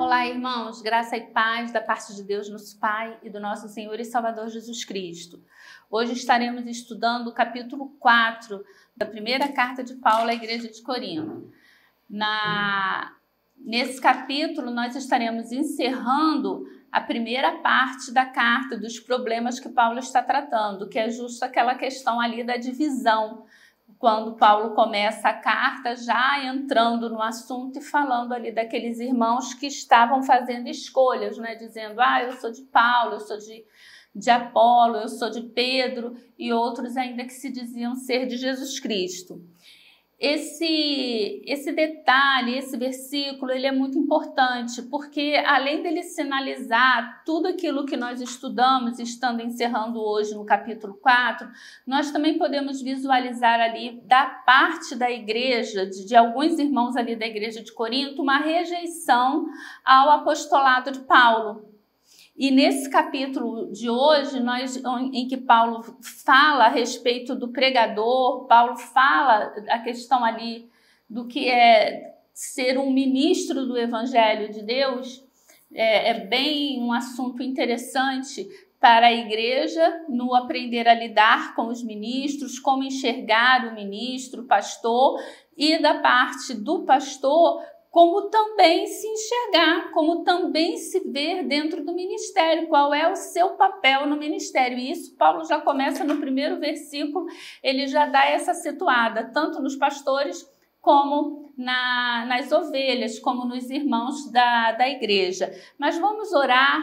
Olá, irmãos, graça e paz da parte de Deus, nosso Pai, e do nosso Senhor e Salvador Jesus Cristo. Hoje estaremos estudando o capítulo 4 da primeira carta de Paulo à igreja de Corinto. Nesse capítulo, nós estaremos encerrando a primeira parte da carta, dos problemas que Paulo está tratando, que é justo aquela questão ali da divisão, quando Paulo começa a carta já entrando no assunto e falando ali daqueles irmãos que estavam fazendo escolhas, né? Dizendo, eu sou de Paulo, eu sou de Apolo, eu sou de Pedro, e outros ainda que se diziam ser de Jesus Cristo. Esse detalhe, esse versículo, ele é muito importante, porque além dele sinalizar tudo aquilo que nós estudamos, estando encerrando hoje no capítulo 4, nós também podemos visualizar ali da parte da igreja, de alguns irmãos ali da igreja de Corinto, uma rejeição ao apostolado de Paulo. E nesse capítulo de hoje, em que Paulo fala a respeito do pregador, Paulo fala a questão ali do que é ser um ministro do Evangelho de Deus, é bem um assunto interessante para a igreja no aprender a lidar com os ministros, como enxergar o ministro, o pastor, e da parte do pastor, como também se enxergar, como também se ver dentro do ministério, qual é o seu papel no ministério. E isso Paulo já começa no primeiro versículo, ele já dá essa situada, tanto nos pastores como nas ovelhas, como nos irmãos da igreja. Mas vamos orar,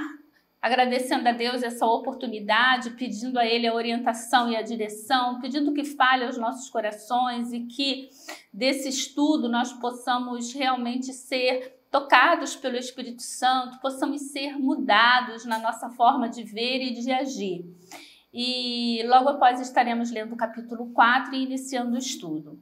agradecendo a Deus essa oportunidade, pedindo a Ele a orientação e a direção, pedindo que fale aos nossos corações e que desse estudo nós possamos realmente ser tocados pelo Espírito Santo, possamos ser mudados na nossa forma de ver e de agir. E logo após estaremos lendo o capítulo 4 e iniciando o estudo.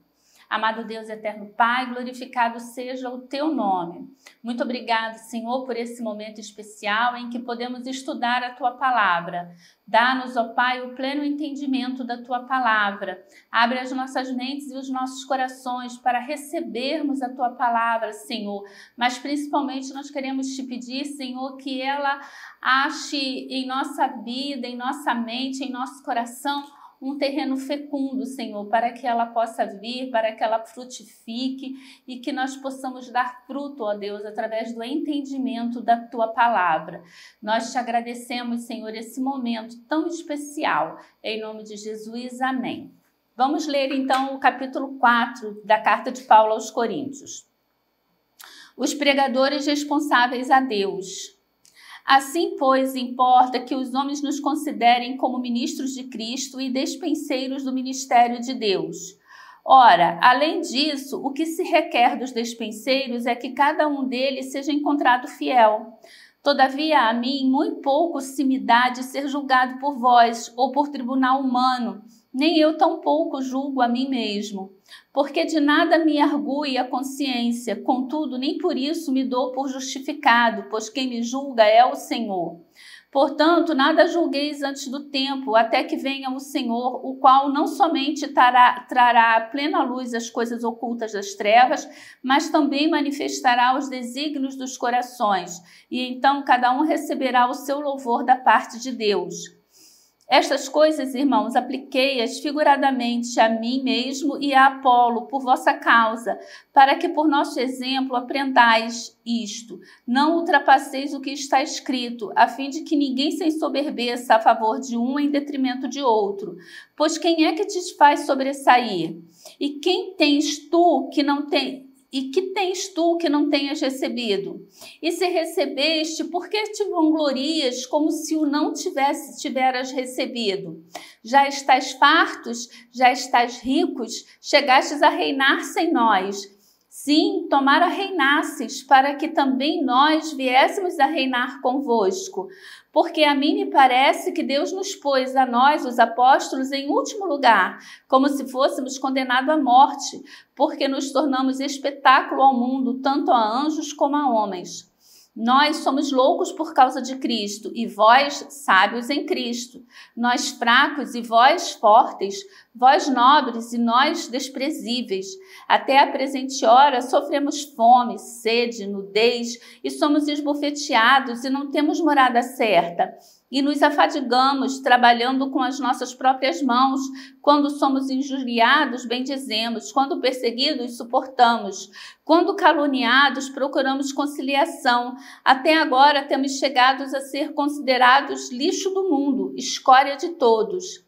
Amado Deus, eterno Pai, glorificado seja o Teu nome. Muito obrigado, Senhor, por esse momento especial em que podemos estudar a Tua palavra. Dá-nos, ó Pai, o pleno entendimento da Tua palavra. Abre as nossas mentes e os nossos corações para recebermos a Tua palavra, Senhor. Mas principalmente nós queremos Te pedir, Senhor, que ela ache em nossa vida, em nossa mente, em nosso coração, um terreno fecundo, Senhor, para que ela possa vir, para que ela frutifique e que nós possamos dar fruto, ó Deus, através do entendimento da Tua palavra. Nós Te agradecemos, Senhor, esse momento tão especial. Em nome de Jesus, amém. Vamos ler, então, o capítulo 4 da carta de Paulo aos Coríntios. Os pregadores responsáveis a Deus. Assim, pois, importa que os homens nos considerem como ministros de Cristo e despenseiros do ministério de Deus. Ora, além disso, o que se requer dos despenseiros é que cada um deles seja encontrado fiel. Todavia, a mim, muito pouco se me dá de ser julgado por vós ou por tribunal humano, nem eu tampouco julgo a mim mesmo. Porque de nada me argui a consciência, contudo, nem por isso me dou por justificado, pois quem me julga é o Senhor. Portanto, nada julgueis antes do tempo, até que venha o Senhor, o qual não somente trará à plena luz as coisas ocultas das trevas, mas também manifestará os desígnios dos corações, e então cada um receberá o seu louvor da parte de Deus. Estas coisas, irmãos, apliquei-as figuradamente a mim mesmo e a Apolo, por vossa causa, para que por nosso exemplo aprendais isto. Não ultrapasseis o que está escrito, a fim de que ninguém se ensoberbeça a favor de um em detrimento de outro. Pois quem é que te faz sobressair? E quem tens tu que não tem... E que tens tu que não tenhas recebido? E se recebeste, por que te vanglorias como se o não tiveras recebido? Já estás fartos? Já estás ricos? Chegastes a reinar sem nós? Sim, tomara reinasses, para que também nós viéssemos a reinar convosco. Porque a mim me parece que Deus nos pôs a nós, os apóstolos, em último lugar, como se fôssemos condenados à morte, porque nos tornamos espetáculo ao mundo, tanto a anjos como a homens. Nós somos loucos por causa de Cristo, e vós sábios em Cristo. Nós fracos e vós fortes, vós nobres e nós desprezíveis. Até a presente hora sofremos fome, sede, nudez, e somos esbofeteados e não temos morada certa. E nos afadigamos trabalhando com as nossas próprias mãos. Quando somos injuriados, bendizemos. Quando perseguidos, suportamos. Quando caluniados, procuramos conciliação. Até agora temos chegado a ser considerados lixo do mundo, escória de todos.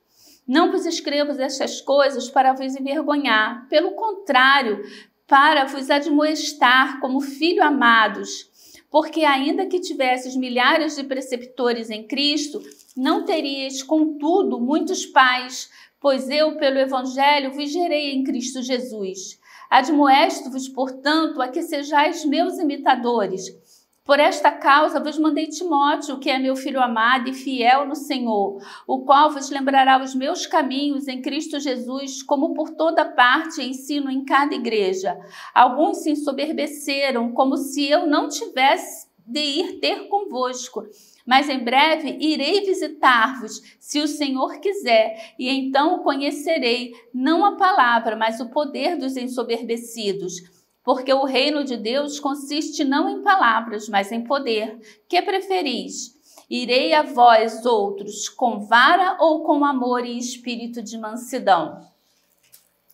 Não vos escrevo estas coisas para vos envergonhar. Pelo contrário, para vos admoestar como filhos amados. Porque ainda que tivesses milhares de preceptores em Cristo, não teríeis, contudo, muitos pais, pois eu, pelo Evangelho, vos gerei em Cristo Jesus. Admoesto-vos, portanto, a que sejais meus imitadores. Por esta causa vos mandei Timóteo, que é meu filho amado e fiel no Senhor, o qual vos lembrará os meus caminhos em Cristo Jesus, como por toda parte ensino em cada igreja. Alguns se ensoberbeceram, como se eu não tivesse de ir ter convosco. Mas em breve irei visitar-vos, se o Senhor quiser, e então conhecerei, não a palavra, mas o poder dos ensoberbecidos. Porque o reino de Deus consiste não em palavras, mas em poder. Que preferis? Irei a vós outros com vara ou com amor e espírito de mansidão?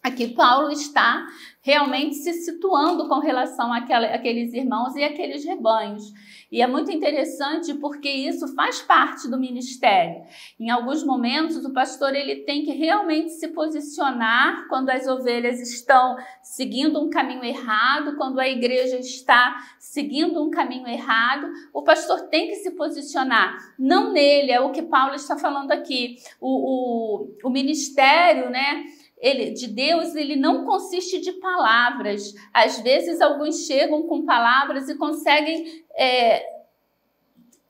Aqui Paulo está realmente se situando com relação àqueles irmãos e àqueles rebanhos. E é muito interessante porque isso faz parte do ministério. Em alguns momentos, o pastor ele tem que realmente se posicionar quando as ovelhas estão seguindo um caminho errado, quando a igreja está seguindo um caminho errado, o pastor tem que se posicionar. Não nele, é o que Paulo está falando aqui. O ministério, né? De Deus, ele não consiste de palavras. Às vezes, alguns chegam com palavras e conseguem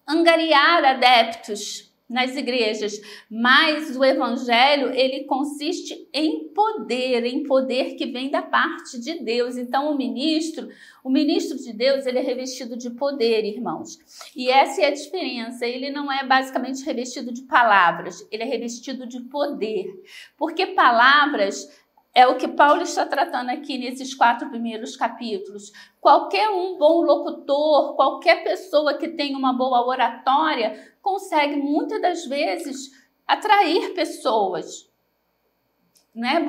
angariar adeptos nas igrejas, mas o evangelho, ele consiste em poder que vem da parte de Deus. Então, o ministro de Deus, ele é revestido de poder, irmãos. E essa é a diferença. Ele não é basicamente revestido de palavras, ele é revestido de poder. Porque palavras é o que Paulo está tratando aqui nesses 4 primeiros capítulos. Qualquer um bom locutor, qualquer pessoa que tenha uma boa oratória, consegue muitas das vezes atrair pessoas, né?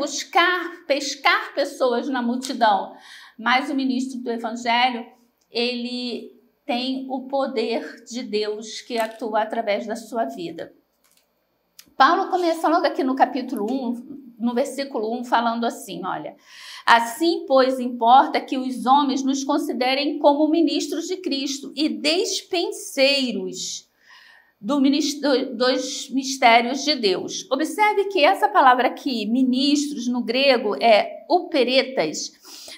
Pescar pessoas na multidão. Mas o ministro do evangelho, ele tem o poder de Deus que atua através da sua vida. Paulo começa logo aqui no capítulo 1, no versículo 1, falando assim, olha: assim, pois, importa que os homens nos considerem como ministros de Cristo e despenseiros dos mistérios de Deus. Observe que essa palavra aqui, ministros, no grego, é operetas.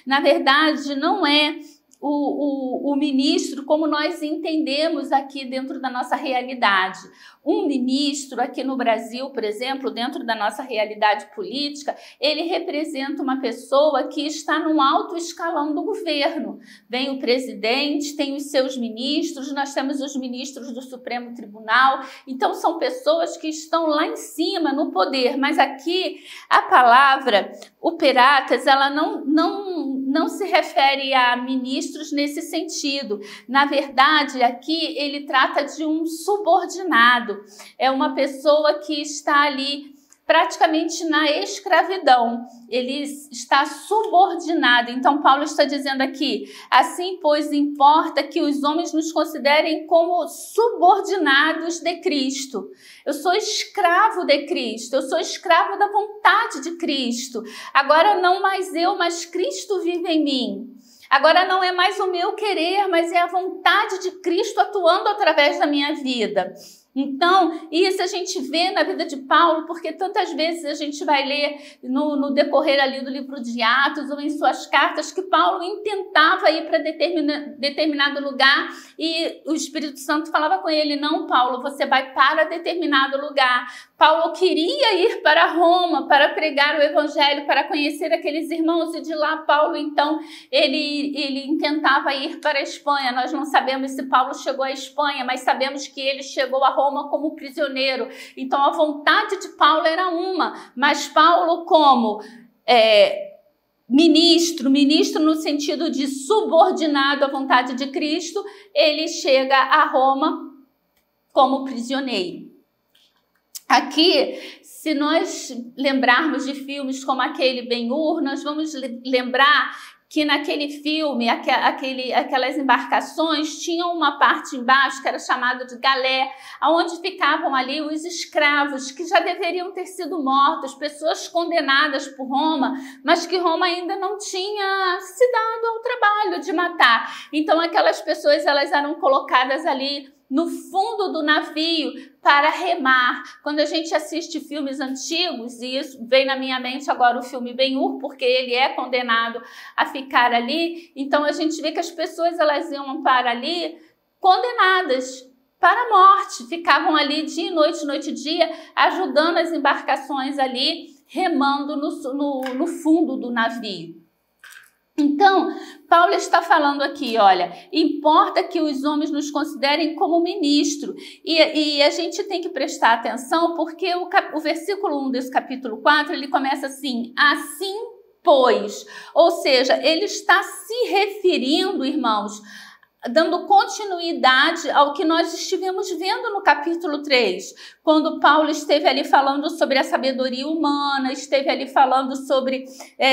Na verdade, não é o ministro como nós entendemos aqui dentro da nossa realidade. Um ministro aqui no Brasil, por exemplo, dentro da nossa realidade política, ele representa uma pessoa que está num alto escalão do governo. Vem o presidente, tem os seus ministros, nós temos os ministros do Supremo Tribunal, então são pessoas que estão lá em cima no poder, mas aqui a palavra operatas, ela não se refere a ministros nesse sentido. Na verdade, aqui ele trata de um subordinado. É uma pessoa que está ali praticamente na escravidão. Ele está subordinado. Então, Paulo está dizendo aqui: assim, pois, importa que os homens nos considerem como subordinados de Cristo. Eu sou escravo de Cristo, eu sou escravo da vontade de Cristo. Agora não mais eu, mas Cristo vive em mim. Agora não é mais o meu querer, mas é a vontade de Cristo atuando através da minha vida. Então, isso a gente vê na vida de Paulo, porque tantas vezes a gente vai ler no decorrer ali do livro de Atos ou em suas cartas que Paulo intentava ir para determinado lugar e o Espírito Santo falava com ele: não, Paulo, você vai para determinado lugar. Paulo queria ir para Roma para pregar o evangelho, para conhecer aqueles irmãos, e de lá Paulo, então, ele tentava ir para a Espanha. Nós não sabemos se Paulo chegou à Espanha, mas sabemos que ele chegou a Roma como prisioneiro. Então, a vontade de Paulo era uma, mas Paulo, como ministro no sentido de subordinado à vontade de Cristo, ele chega a Roma como prisioneiro. Aqui, se nós lembrarmos de filmes como aquele Ben-Hur, nós vamos lembrar que naquele filme, aquelas embarcações tinham uma parte embaixo que era chamada de galé, onde ficavam ali os escravos que já deveriam ter sido mortos, pessoas condenadas por Roma, mas que Roma ainda não tinha se dado ao trabalho de matar. Então aquelas pessoas, elas eram colocadas ali no fundo do navio para remar. Quando a gente assiste filmes antigos, e isso vem na minha mente agora o filme Ben-Hur, porque ele é condenado a ficar ali, então a gente vê que as pessoas, elas iam para ali condenadas para a morte, ficavam ali dia e noite e dia, ajudando as embarcações ali, remando no fundo do navio. Então, Paulo está falando aqui, olha, importa que os homens nos considerem como ministro, e a gente tem que prestar atenção, porque o versículo 1 desse capítulo 4, ele começa assim, assim pois, ou seja, ele está se referindo, irmãos, dando continuidade ao que nós estivemos vendo no capítulo 3, quando Paulo esteve ali falando sobre a sabedoria humana, esteve ali falando sobre,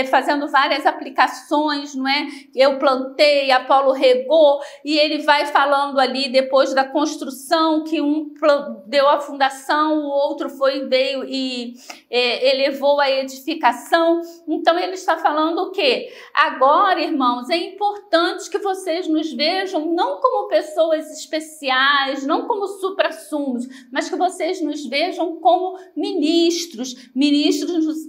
fazendo várias aplicações, não é? Eu plantei, Apolo regou, e ele vai falando ali depois da construção, que um deu a fundação, o outro veio e elevou a edificação. Então ele está falando o quê? Agora, irmãos, é importante que vocês nos vejam não como pessoas especiais, não como suprassumos, mas que vocês nos vejam como ministros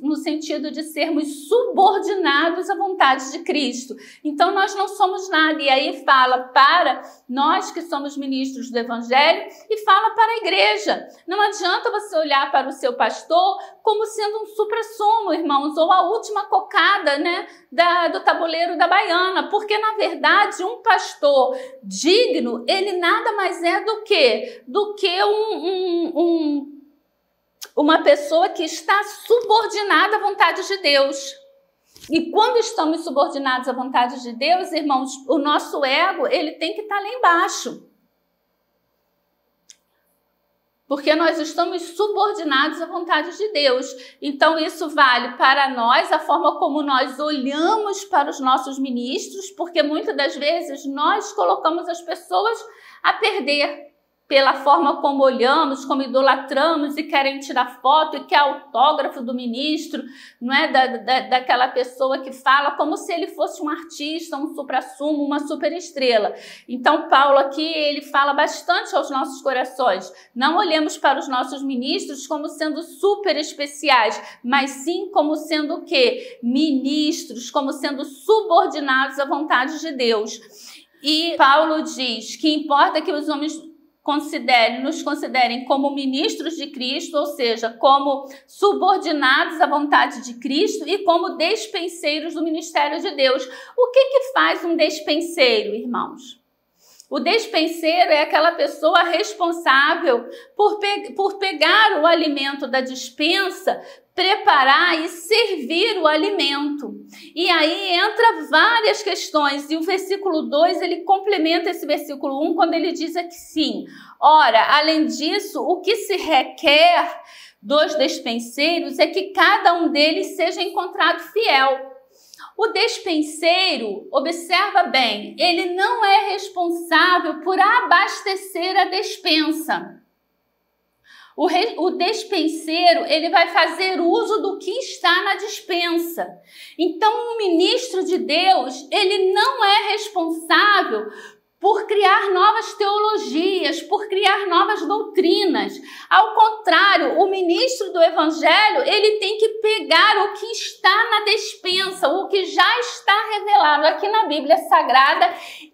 no sentido de sermos subordinados à vontade de Cristo. Então nós não somos nada, e aí fala para nós que somos ministros do Evangelho e fala para a igreja. Não adianta você olhar para o seu pastor como sendo um suprassumo, irmãos, ou a última cocada, né, do tabuleiro da baiana, porque na verdade um pastor digno, ele nada mais é do que uma pessoa que está subordinada à vontade de Deus. E quando estamos subordinados à vontade de Deus, irmãos, o nosso ego, ele tem que estar lá embaixo. Porque nós estamos subordinados à vontade de Deus. Então isso vale para nós, a forma como nós olhamos para os nossos ministros, porque muitas das vezes nós colocamos as pessoas a perder pela forma como olhamos, como idolatramos e querem tirar foto e quer autógrafo do ministro, não é? Daquela pessoa que fala como se ele fosse um artista, um suprassumo, uma superestrela. Então Paulo aqui, ele fala bastante aos nossos corações. Não olhemos para os nossos ministros como sendo super especiais, mas sim como sendo o quê? Ministros, como sendo subordinados à vontade de Deus. E Paulo diz que importa que os homens nos considerem como ministros de Cristo, ou seja, como subordinados à vontade de Cristo e como despenseiros do ministério de Deus. O que faz um despenseiro, irmãos? O despenseiro é aquela pessoa responsável por pegar o alimento da despensa, preparar e servir o alimento. E aí entra várias questões, e o versículo 2, ele complementa esse versículo 1, quando ele diz aqui sim, ora, além disso, o que se requer dos despenseiros é que cada um deles seja encontrado fiel. O despenseiro, observa bem, ele não é responsável por abastecer a despensa. O despenseiro, ele vai fazer uso do que está na despensa. Então, o ministro de Deus, ele não é responsável por criar novas teologias, por criar novas doutrinas. Ao contrário, o ministro do Evangelho, ele tem que pegar o que está na despensa, o que já está revelado aqui na Bíblia Sagrada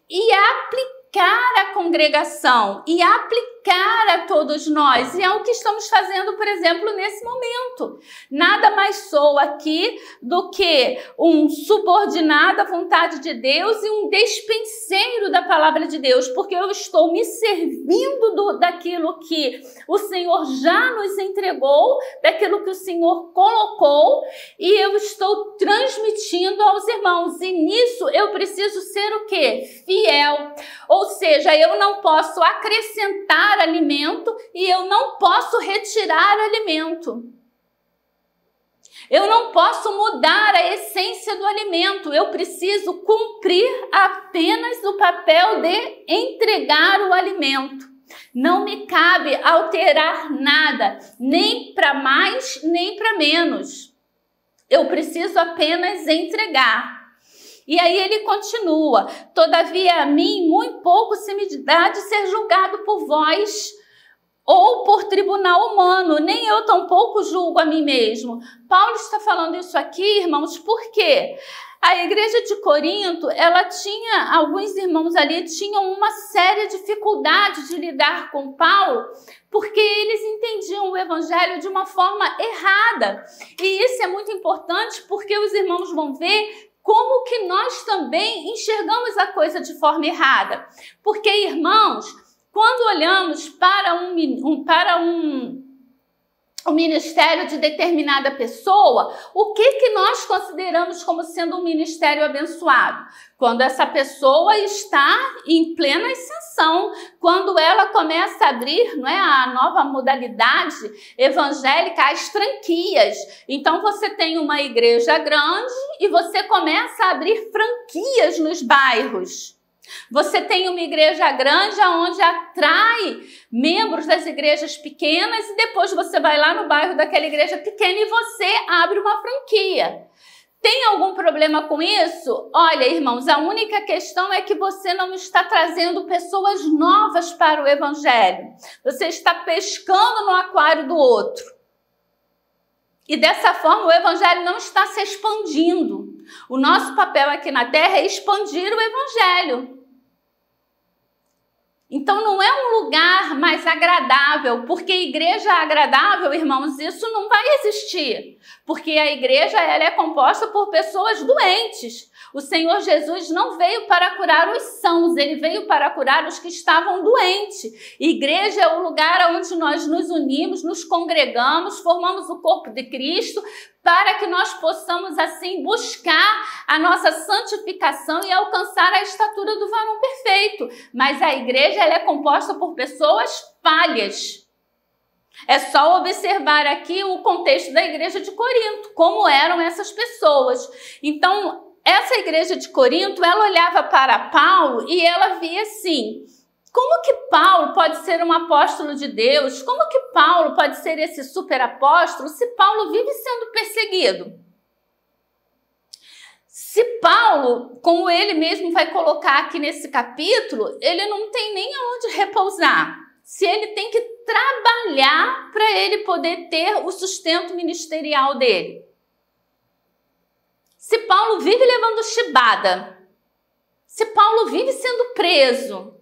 e aplicar à congregação, e aplicar comunicar a todos nós. E é o que estamos fazendo, por exemplo, nesse momento. Nada mais sou aqui do que um subordinado à vontade de Deus e um despenseiro da palavra de Deus, porque eu estou me servindo daquilo que o Senhor já nos entregou, daquilo que o Senhor colocou, e eu estou transmitindo aos irmãos. E nisso eu preciso ser o quê? Fiel. Ou seja, eu não posso acrescentar alimento e eu não posso retirar alimento. Eu não posso mudar a essência do alimento. Eu preciso cumprir apenas o papel de entregar o alimento. Não me cabe alterar nada, nem para mais, nem para menos. Eu preciso apenas entregar. E aí ele continua: todavia a mim muito pouco se me dá de ser julgado por vós ou por tribunal humano, nem eu tampouco julgo a mim mesmo. Paulo está falando isso aqui, irmãos, por quê? A igreja de Corinto, ela tinha, alguns irmãos ali tinham uma séria dificuldade de lidar com Paulo, porque eles entendiam o evangelho de uma forma errada. E isso é muito importante porque os irmãos vão ver como que nós também enxergamos a coisa de forma errada. Porque, irmãos, quando olhamos para o ministério de determinada pessoa, o que nós consideramos como sendo um ministério abençoado? Quando essa pessoa está em plena ascensão, quando ela começa a abrir, não é, a nova modalidade evangélica, as franquias. Então você tem uma igreja grande e você começa a abrir franquias nos bairros. Você tem uma igreja grande onde atrai membros das igrejas pequenas e depois você vai lá no bairro daquela igreja pequena e você abre uma franquia. Tem algum problema com isso? Olha, irmãos, a única questão é que você não está trazendo pessoas novas para o evangelho. Você está pescando no aquário do outro. E dessa forma o evangelho não está se expandindo. O nosso papel aqui na terra é expandir o evangelho. Então não é um lugar mais agradável, porque igreja agradável, irmãos, isso não vai existir. Porque a igreja ela é composta por pessoas doentes. O Senhor Jesus não veio para curar os sãos, ele veio para curar os que estavam doentes. Igreja é o lugar onde nós nos unimos, nos congregamos, formamos o corpo de Cristo, para que nós possamos assim buscar a nossa santificação e alcançar a estatura do varão perfeito. Mas a igreja ela é composta por pessoas falhas. É só observar aqui o contexto da igreja de Corinto, como eram essas pessoas. Então, essa igreja de Corinto, ela olhava para Paulo e ela via assim: como que Paulo pode ser um apóstolo de Deus? Como que Paulo pode ser esse super apóstolo se Paulo vive sendo perseguido? Se Paulo, como ele mesmo vai colocar aqui nesse capítulo, ele não tem nem aonde repousar. Se ele tem que trabalhar para ele poder ter o sustento ministerial dele. Se Paulo vive levando chibada, se Paulo vive sendo preso,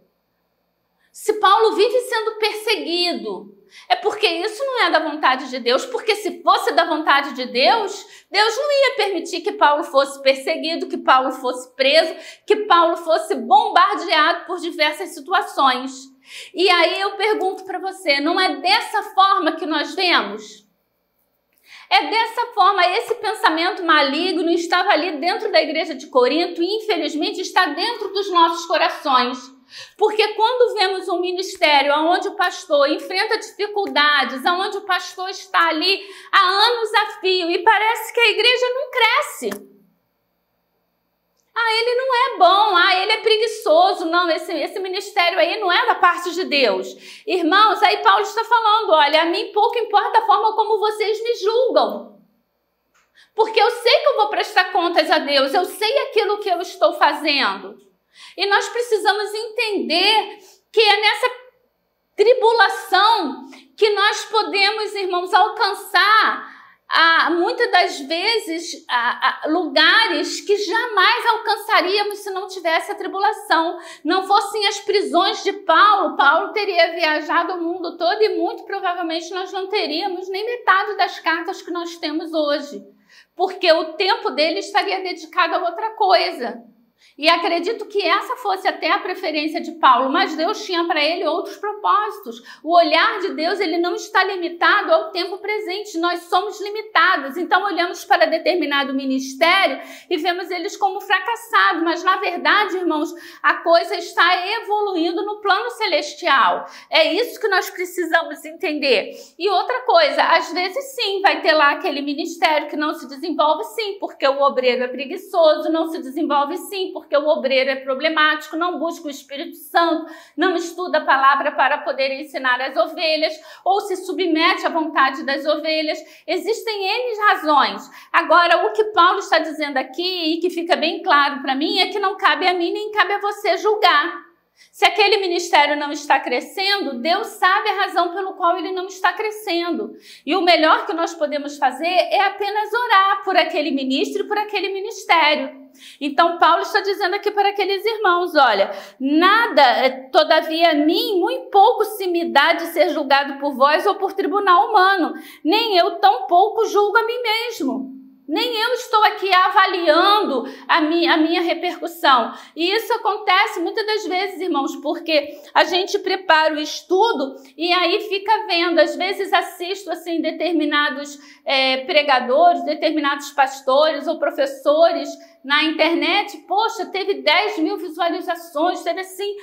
se Paulo vive sendo perseguido, é porque isso não é da vontade de Deus, porque se fosse da vontade de Deus, Deus não ia permitir que Paulo fosse perseguido, que Paulo fosse preso, que Paulo fosse bombardeado por diversas situações. E aí eu pergunto para você, não é dessa forma que nós vemos? É dessa forma, esse pensamento maligno estava ali dentro da igreja de Corinto e infelizmente está dentro dos nossos corações. Porque quando vemos um ministério onde o pastor enfrenta dificuldades, onde o pastor está ali há anos a fio e parece que a igreja não cresce. Ele não é bom, ele é preguiçoso, não, esse ministério aí não é da parte de Deus. Irmãos, aí Paulo está falando, olha, a mim pouco importa a forma como vocês me julgam. Porque eu sei que eu vou prestar contas a Deus, eu sei aquilo que eu estou fazendo. E nós precisamos entender que é nessa tribulação que nós podemos, irmãos, alcançar muitas das vezes, lugares que jamais alcançaríamos se não tivesse a tribulação. Não fossem as prisões de Paulo, Paulo teria viajado o mundo todo e muito provavelmente nós não teríamos nem metade das cartas que nós temos hoje, porque o tempo dele estaria dedicado a outra coisa. E acredito que essa fosse até a preferência de Paulo, mas Deus tinha para ele outros propósitos. O olhar de Deus, ele não está limitado ao tempo presente, nós somos limitados. Então olhamos para determinado ministério e vemos eles como fracassados, mas na verdade, irmãos, a coisa está evoluindo no plano celestial. É isso que nós precisamos entender. E outra coisa, às vezes sim, vai ter lá aquele ministério que não se desenvolve sim, porque o obreiro é preguiçoso, não se desenvolve sim, porque o obreiro é problemático, não busca o Espírito Santo, não estuda a palavra para poder ensinar as ovelhas, ou se submete à vontade das ovelhas. Existem N razões. Agora, o que Paulo está dizendo aqui, e que fica bem claro para mim, é que não cabe a mim nem cabe a você julgar. Se aquele ministério não está crescendo, Deus sabe a razão pelo qual ele não está crescendo. E o melhor que nós podemos fazer é apenas orar por aquele ministro e por aquele ministério. Então, Paulo está dizendo aqui para aqueles irmãos, olha, nada, todavia, a mim, muito pouco se me dá de ser julgado por vós ou por tribunal humano, nem eu tão pouco julgo a mim mesmo. Nem eu estou aqui avaliando a minha repercussão. E isso acontece muitas das vezes, irmãos, porque a gente prepara o estudo e aí fica vendo. Às vezes assisto assim, determinados pregadores, determinados pastores ou professores na internet. Poxa, teve 10 mil visualizações, teve assim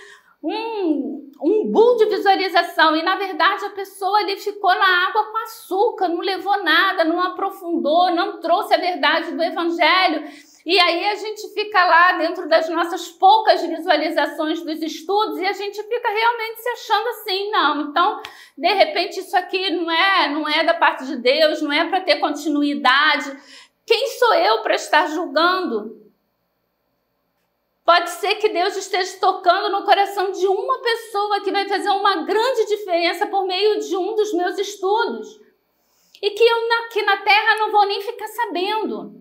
um boom de visualização, e na verdade a pessoa ali ficou na água com açúcar, não levou nada, não aprofundou, não trouxe a verdade do evangelho. E aí a gente fica lá dentro das nossas poucas visualizações dos estudos e a gente fica realmente se achando assim, não, então de repente isso aqui não é da parte de Deus, não é para ter continuidade. Quem sou eu para estar julgando? Pode ser que Deus esteja tocando no coração de uma pessoa que vai fazer uma grande diferença por meio de um dos meus estudos. E que eu aqui na terra não vou nem ficar sabendo.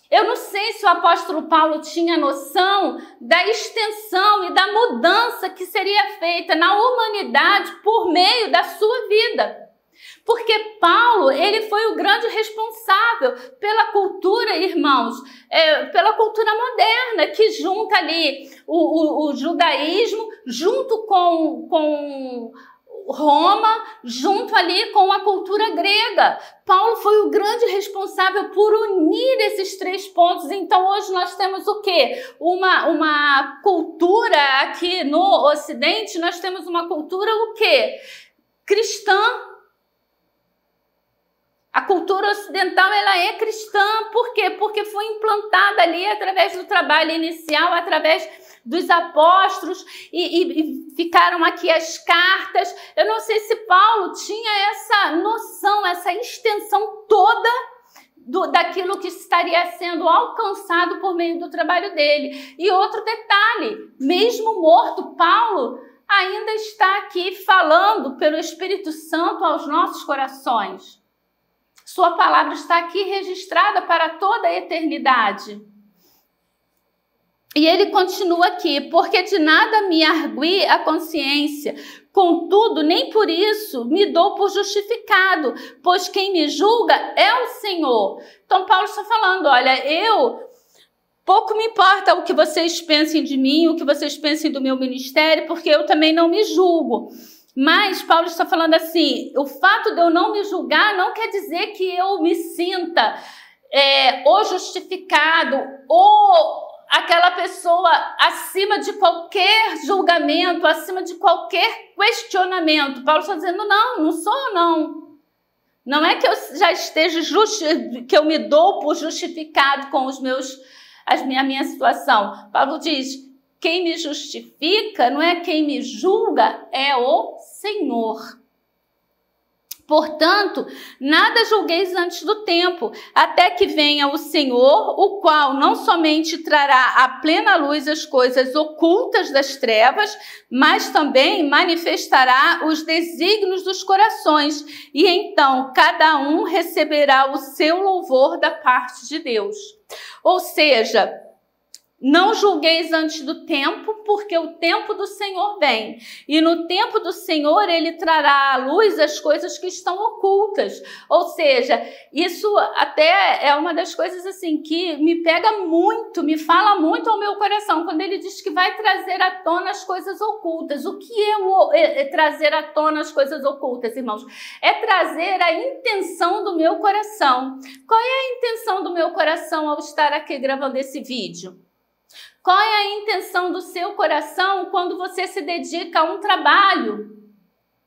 Eu não sei se o apóstolo Paulo tinha noção da extensão e da mudança que seria feita na humanidade por meio da sua vida. Porque Paulo, ele foi o grande responsável pela cultura, irmãos, pela cultura moderna, que junta ali o judaísmo, junto com Roma, junto ali com a cultura grega. Paulo foi o grande responsável por unir esses três pontos. Então hoje nós temos o quê? Uma cultura aqui no Ocidente, nós temos uma cultura o quê? Cristã. A cultura ocidental, ela é cristã. Por quê? Porque foi implantada ali através do trabalho inicial, através dos apóstolos, e ficaram aqui as cartas. Eu não sei se Paulo tinha essa noção, essa extensão toda daquilo que estaria sendo alcançado por meio do trabalho dele. E outro detalhe, mesmo morto, Paulo ainda está aqui falando pelo Espírito Santo aos nossos corações. Sua palavra está aqui registrada para toda a eternidade. E ele continua aqui, porque de nada me argui a consciência, contudo, nem por isso me dou por justificado, pois quem me julga é o Senhor. Então Paulo está falando, olha, pouco me importa o que vocês pensem de mim, o que vocês pensem do meu ministério, porque eu também não me julgo. Mas Paulo está falando assim, o fato de eu não me julgar não quer dizer que eu me sinta ou justificado ou aquela pessoa acima de qualquer julgamento, acima de qualquer questionamento. Paulo está dizendo, não sou não. Não é que eu já esteja que eu me dou por justificado com a minha situação. Paulo diz, quem me justifica não é quem me julga, é o Senhor. Portanto, nada julgueis antes do tempo, até que venha o Senhor, o qual não somente trará à plena luz as coisas ocultas das trevas, mas também manifestará os desígnios dos corações, e então cada um receberá o seu louvor da parte de Deus. Ou seja, não julgueis antes do tempo, porque o tempo do Senhor vem. E no tempo do Senhor, Ele trará à luz as coisas que estão ocultas. Ou seja, isso até é uma das coisas assim que me pega muito, me fala muito ao meu coração, quando Ele diz que vai trazer à tona as coisas ocultas. O que é trazer à tona as coisas ocultas, irmãos? É trazer a intenção do meu coração. Qual é a intenção do meu coração ao estar aqui gravando esse vídeo? Qual é a intenção do seu coração quando você se dedica a um trabalho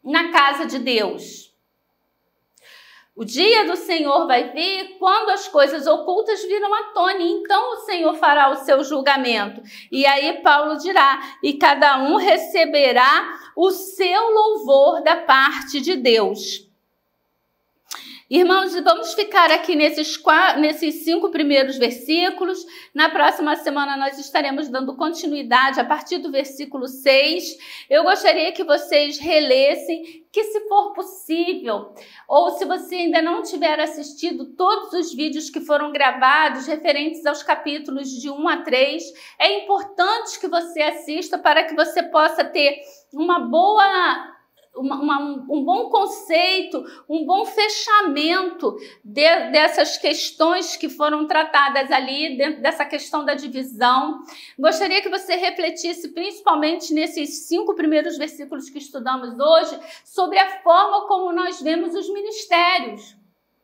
na casa de Deus? O dia do Senhor vai vir quando as coisas ocultas viram à tona, e então o Senhor fará o seu julgamento. E aí Paulo dirá, e cada um receberá o seu louvor da parte de Deus. Irmãos, vamos ficar aqui nesses 5 primeiros versículos. Na próxima semana nós estaremos dando continuidade a partir do versículo 6. Eu gostaria que vocês relessem, que se for possível, ou se você ainda não tiver assistido todos os vídeos que foram gravados referentes aos capítulos de 1 a 3, é importante que você assista para que você possa ter um bom conceito, um bom fechamento dessas questões que foram tratadas ali, dentro dessa questão da divisão. Gostaria que você refletisse, principalmente nesses 5 primeiros versículos que estudamos hoje, sobre a forma como nós vemos os ministérios.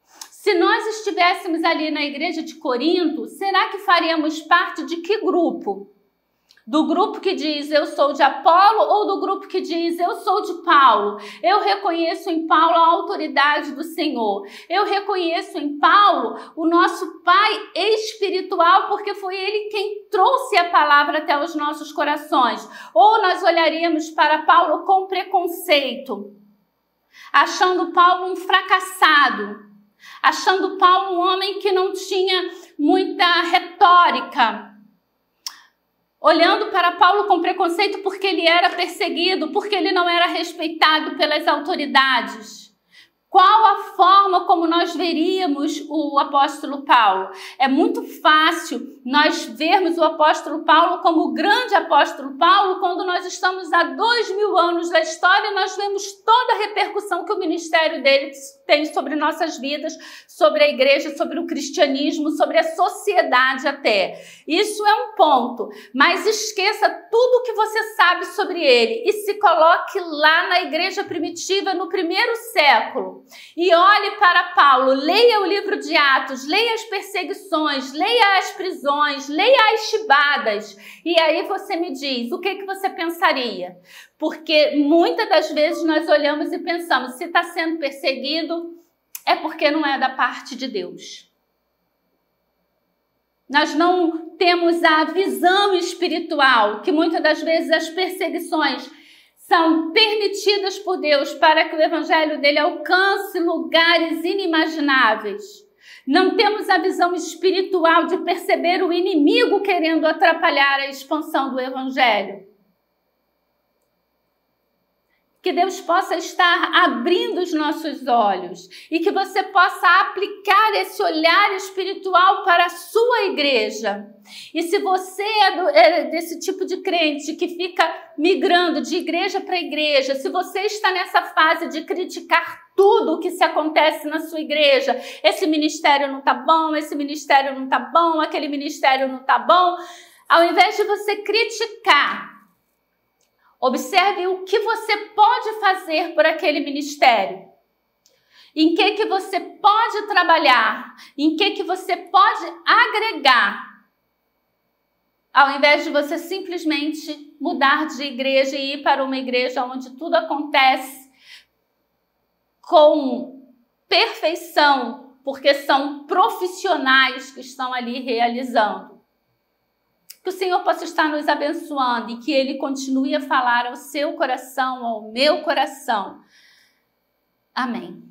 Se nós estivéssemos ali na igreja de Corinto, será que faríamos parte de que grupo? Do grupo que diz eu sou de Apolo ou do grupo que diz eu sou de Paulo? Eu reconheço em Paulo a autoridade do Senhor. Eu reconheço em Paulo o nosso pai espiritual, porque foi ele quem trouxe a palavra até os nossos corações. Ou nós olharíamos para Paulo com preconceito, achando Paulo um fracassado, achando Paulo um homem que não tinha muita retórica, olhando para Paulo com preconceito porque ele era perseguido, porque ele não era respeitado pelas autoridades. Qual a forma como nós veríamos o apóstolo Paulo? É muito fácil nós vermos o apóstolo Paulo como o grande apóstolo Paulo quando nós estamos há 2000 anos da história e nós vemos toda a repercussão que o ministério dele tem sobre nossas vidas, sobre a igreja, sobre o cristianismo, sobre a sociedade até. Isso é um ponto, mas esqueça tudo o que você sabe sobre ele e se coloque lá na igreja primitiva no primeiro século. E olhe para Paulo, leia o livro de Atos, leia as perseguições, leia as prisões, leia as chibadas. E aí você me diz, o que você pensaria? Porque muitas das vezes nós olhamos e pensamos, se está sendo perseguido, é porque não é da parte de Deus. Nós não temos a visão espiritual, que muitas das vezes as perseguições são permitidas por Deus para que o evangelho dele alcance lugares inimagináveis. Não temos a visão espiritual de perceber o inimigo querendo atrapalhar a expansão do evangelho. Que Deus possa estar abrindo os nossos olhos e que você possa aplicar esse olhar espiritual para a sua igreja. E se você é desse tipo de crente que fica migrando de igreja para igreja, se você está nessa fase de criticar tudo o que se acontece na sua igreja, esse ministério não está bom, esse ministério não está bom, aquele ministério não está bom, ao invés de você criticar, observe o que você pode fazer por aquele ministério. Em que você pode trabalhar, em que você pode agregar, ao invés de você simplesmente mudar de igreja e ir para uma igreja onde tudo acontece com perfeição, porque são profissionais que estão ali realizando. Que o Senhor possa estar nos abençoando e que Ele continue a falar ao seu coração, ao meu coração. Amém.